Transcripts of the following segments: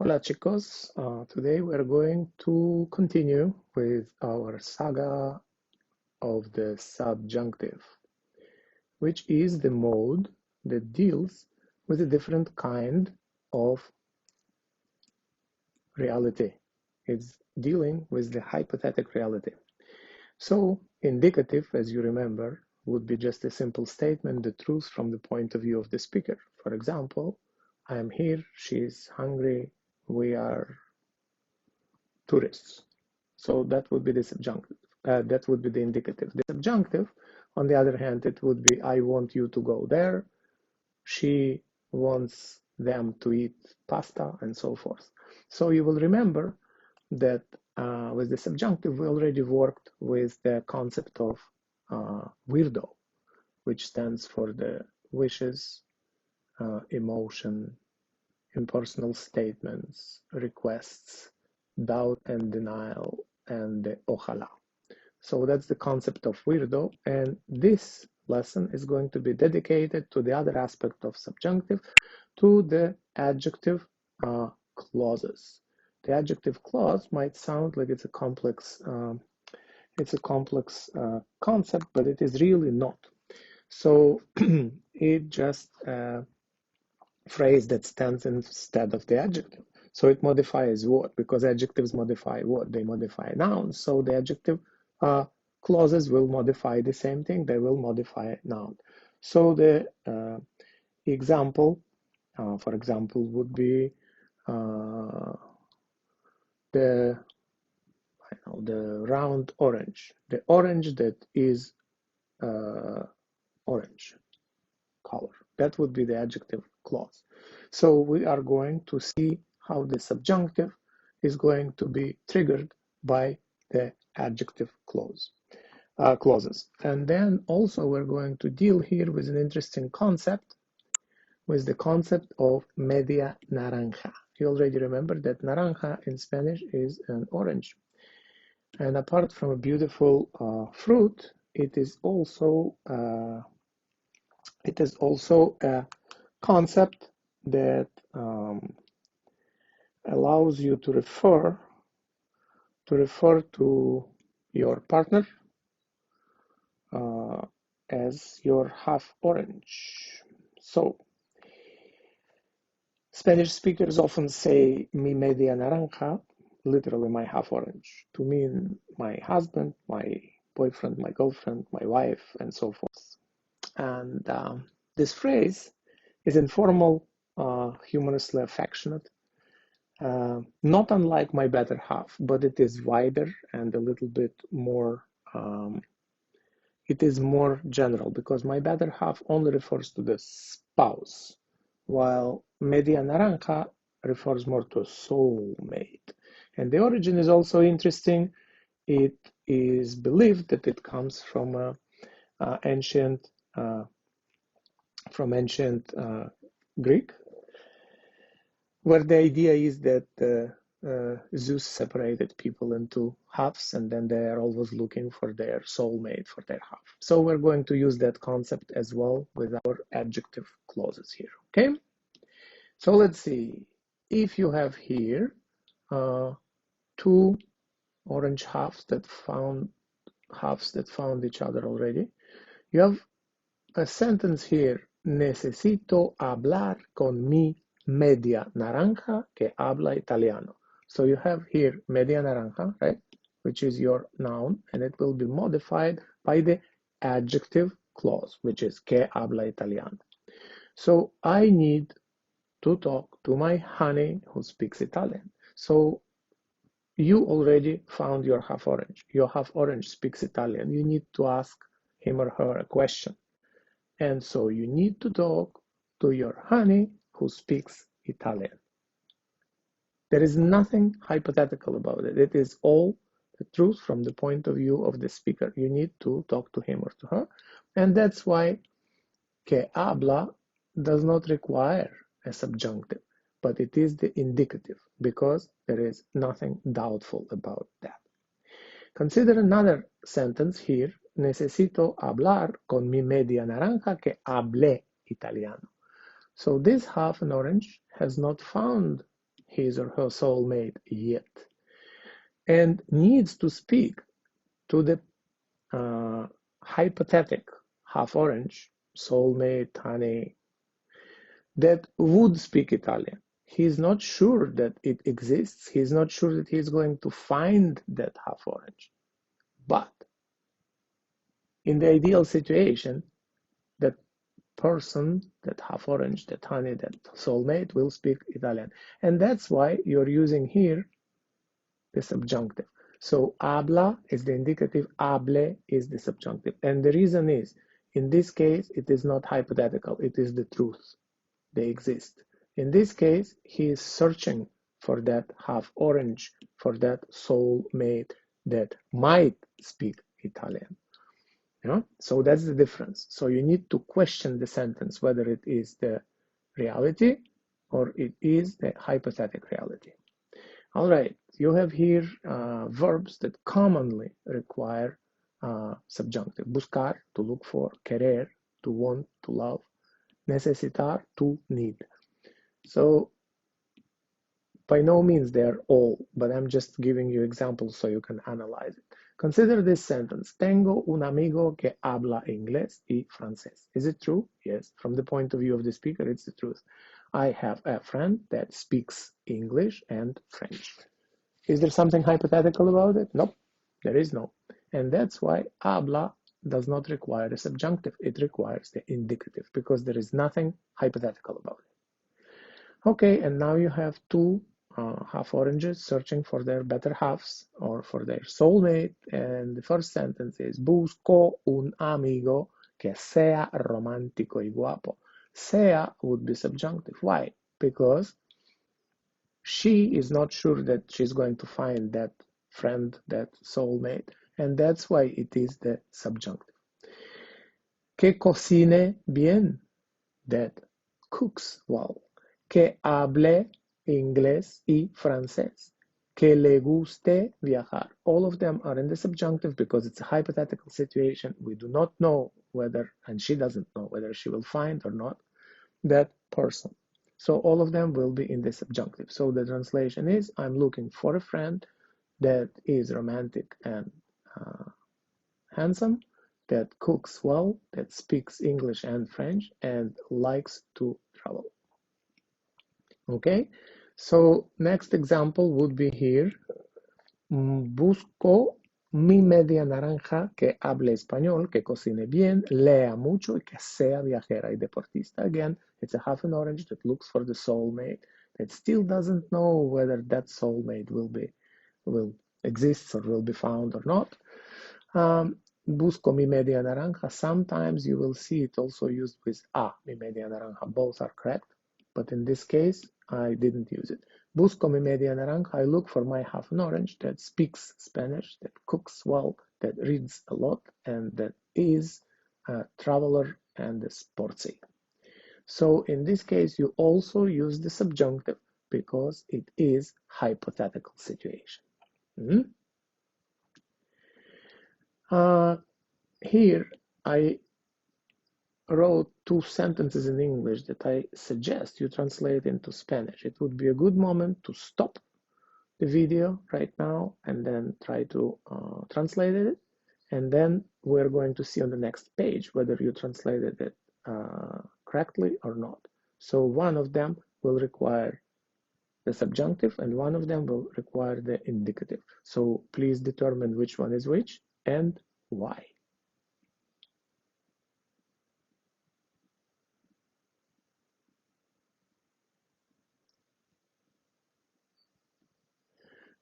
Hola chicos, today we're going to continue with our saga of the subjunctive, which is the mode that deals with a different kind of reality. It's dealing with the hypothetical reality. So indicative, as you remember, would be just a simple statement, the truth from the point of view of the speaker. For example, I am here, she's hungry, we are tourists. So that would be the subjunctive. That would be the indicative. The subjunctive, on the other hand, it would be I want you to go there. She wants them to eat pasta and so forth. So you will remember that with the subjunctive, we already worked with the concept of weirdo, which stands for the wishes, emotion, impersonal statements, requests, doubt and denial, and the ojalá. So that's the concept of weirdo, and this lesson is going to be dedicated to the other aspect of subjunctive, to the adjective clauses. The adjective clause might sound like it's a complex concept, but it is really not. So it just phrase that stands instead of the adjective. So it modifies what? Because adjectives modify what? They modify nouns. So the adjective clauses will modify the same thing. They will modify noun. So the example, for example, would be the round orange. The orange that is orange color. That would be the adjective clause. So we are going to see how the subjunctive is going to be triggered by the adjective clauses. And then also we're going to deal here with an interesting concept, with the concept of media naranja. You already remember that naranja in Spanish is an orange. And apart from a beautiful fruit, it is also a concept that allows you to refer to your partner as your half orange. So Spanish speakers often say mi media naranja, literally my half orange, to mean my husband, my boyfriend, my girlfriend, my wife, and so forth. And this phrase is informal, humorously affectionate, not unlike my better half, but it is wider and a little bit more, it is more general, because my better half only refers to the spouse, while media naranja refers more to a soulmate. And the origin is also interesting. It is believed that it comes from ancient Greek, where the idea is that Zeus separated people into halves, and then they are always looking for their soulmate, for their half. So we're going to use that concept as well with our adjective clauses here, okay? So let's see. If you have here two orange halves that found each other already, you have a sentence here, necesito hablar con mi media naranja que habla italiano. So you have here media naranja, right? Which is your noun, and it will be modified by the adjective clause, which is que habla italiano. So I need to talk to my honey who speaks Italian. So you already found your half orange. Your half orange speaks Italian. You need to ask him or her a question. And so you need to talk to your honey who speaks Italian. There is nothing hypothetical about it. It is all the truth from the point of view of the speaker. You need to talk to him or to her. And that's why que habla does not require a subjunctive, but it is the indicative, because there is nothing doubtful about that. Consider another sentence here. Necesito hablar con mi media naranja que hable italiano. So this half an orange has not found his or her soulmate yet, and needs to speak to the hypothetic half orange soulmate, honey, that would speak Italian. He's not sure that it exists. He's not sure that he's going to find that half orange. But in the ideal situation, that person, that half orange, that honey, that soulmate will speak Italian. And that's why you're using here the subjunctive. So habla is the indicative, hable is the subjunctive. And the reason is, in this case, it is not hypothetical, it is the truth. They exist. In this case, he is searching for that half orange, for that soulmate that might speak Italian. Yeah? So that's the difference. So you need to question the sentence whether it is the reality or it is the hypothetical reality. All right, you have here verbs that commonly require subjunctive. Buscar, to look for, querer, to want, to love, necesitar, to need. So by no means they're all, but I'm just giving you examples so you can analyze it. Consider this sentence. Tengo un amigo que habla inglés y francés. Is it true? Yes. From the point of view of the speaker, it's the truth. I have a friend that speaks English and French. Is there something hypothetical about it? Nope, there is no. And that's why habla does not require a subjunctive. It requires the indicative because there is nothing hypothetical about it. Okay, and now you have two half oranges searching for their better halves or for their soulmate. And the first sentence is busco un amigo que sea romántico y guapo. Sea would be subjunctive. Why? Because she is not sure that she's going to find that friend, that soulmate, and that's why it is the subjunctive. Que cocine bien, that cooks well. Que hable inglés y francés. Que le guste viajar. All of them are in the subjunctive because it's a hypothetical situation. We do not know whether, and she doesn't know whether she will find or not that person. So all of them will be in the subjunctive. So the translation is, I'm looking for a friend that is romantic and handsome, that cooks well, that speaks English and French, and likes to travel. Okay, so next example would be here. Busco mi media naranja que hable español, que cocine bien, lea mucho y que sea viajera y deportista. Again, it's a half an orange that looks for the soulmate, that still doesn't know whether that soulmate will exist or will be found or not. Busco mi media naranja. Sometimes you will see it also used with mi media naranja. Both are correct, but in this case, I didn't use it. Busco mi media naranja. I look for my half an orange that speaks Spanish, that cooks well, that reads a lot, and that is a traveler and a sportsy. So in this case, you also use the subjunctive because it is hypothetical situation. Here I wrote two sentences in English that I suggest you translate into Spanish. It would be a good moment to stop the video right now and then try to translate it. And then we're going to see on the next page whether you translated it correctly or not. So one of them will require the subjunctive and one of them will require the indicative. So please determine which one is which and why.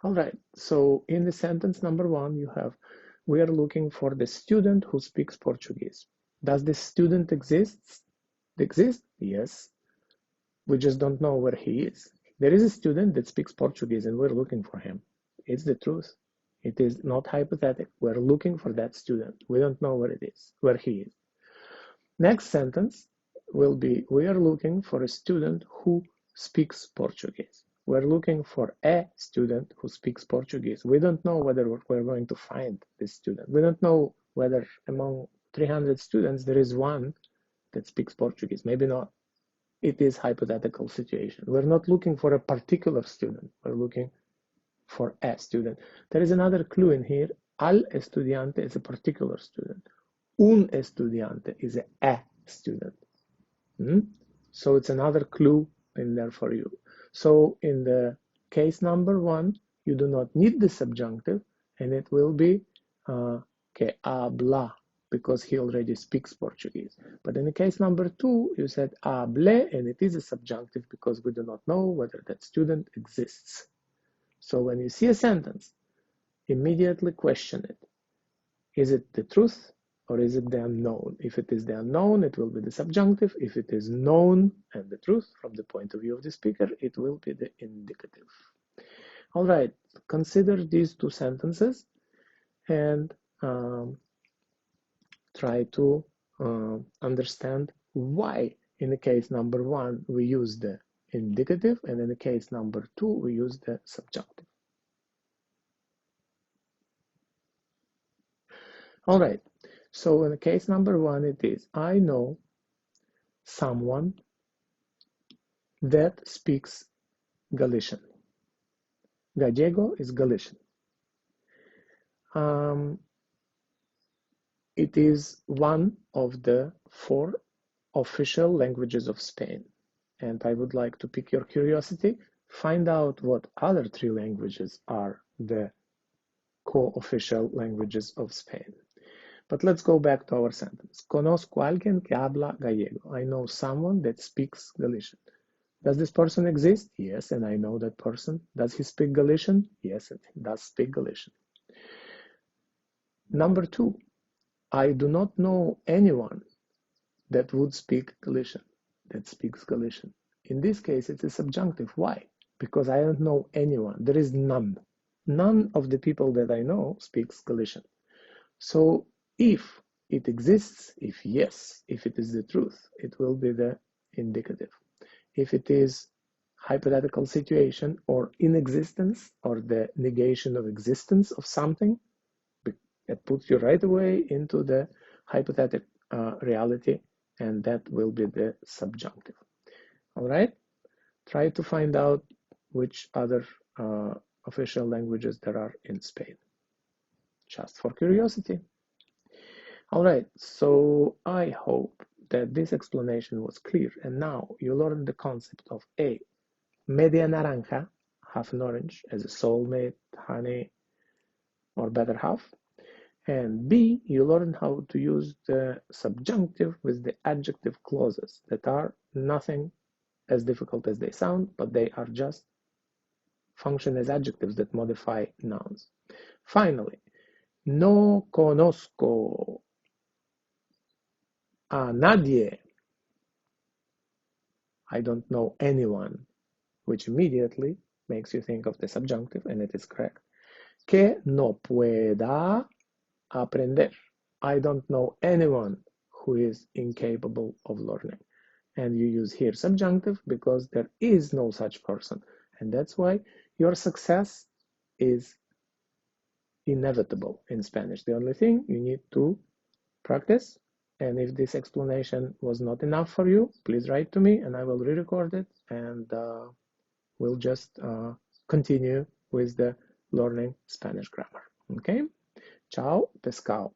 All right, so in the sentence number one, you have, we are looking for the student who speaks Portuguese. Does this student exist? Yes. We just don't know where he is. There is a student that speaks Portuguese and we're looking for him. It's the truth. It is not hypothetical. We're looking for that student. We don't know where it is, where he is. Next sentence will be, we are looking for a student who speaks Portuguese. We're looking for a student who speaks Portuguese. We don't know whether we're going to find this student. We don't know whether among 300 students there is one that speaks Portuguese. Maybe not. it is hypothetical situation. We're not looking for a particular student. We're looking for a student. There is another clue in here. Al estudiante is a particular student. Un estudiante is a student. So it's another clue in there for you. So in the case number 1, you do not need the subjunctive, and it will be que habla, because he already speaks Portuguese. But in the case number 2, you said hable, and it is a subjunctive because we do not know whether that student exists. So when you see a sentence, immediately question it. Is it the truth or is it the unknown? If it is the unknown, it will be the subjunctive. If it is known and the truth from the point of view of the speaker, it will be the indicative. All right, consider these two sentences and try to understand why in the case number 1 we use the indicative and in the case number 2 we use the subjunctive. All right, so in the case number 1 it is, I know someone that speaks Galician. Gallego is Galician. It is one of the 4 official languages of Spain. And I would like to pique your curiosity, find out what other 3 languages are the co-official languages of Spain. But let's go back to our sentence. Conozco a alguien que habla gallego. I know someone that speaks Galician. Does this person exist? Yes, and I know that person. Does he speak Galician? Yes, and he does speak Galician. Number 2, I do not know anyone that would speak Galician, that speaks Galician. In this case, it's a subjunctive. Why? Because I don't know anyone. There is none. None of the people that I know speaks Galician. So if it exists, if yes, if it is the truth, it will be the indicative. If it is hypothetical situation or inexistence or the negation of existence of something, it puts you right away into the hypothetical reality, and that will be the subjunctive. All right, try to find out which other official languages there are in Spain, just for curiosity. All right, so I hope that this explanation was clear, and now you learn the concept of A, media naranja, half an orange, as a soulmate, honey, or better half. And B, you learn how to use the subjunctive with the adjective clauses that are nothing as difficult as they sound, but they are just function as adjectives that modify nouns. Finally, no conozco a nadie. I don't know anyone, which immediately makes you think of the subjunctive, and it is correct. Que no pueda aprender. I don't know anyone who is incapable of learning. And you use here subjunctive because there is no such person. And that's why your success is inevitable in Spanish. The only thing you need to practice. And if this explanation was not enough for you, please write to me and I will re-record it and we'll just continue with the learning Spanish grammar. Okay? Ciao, pescado.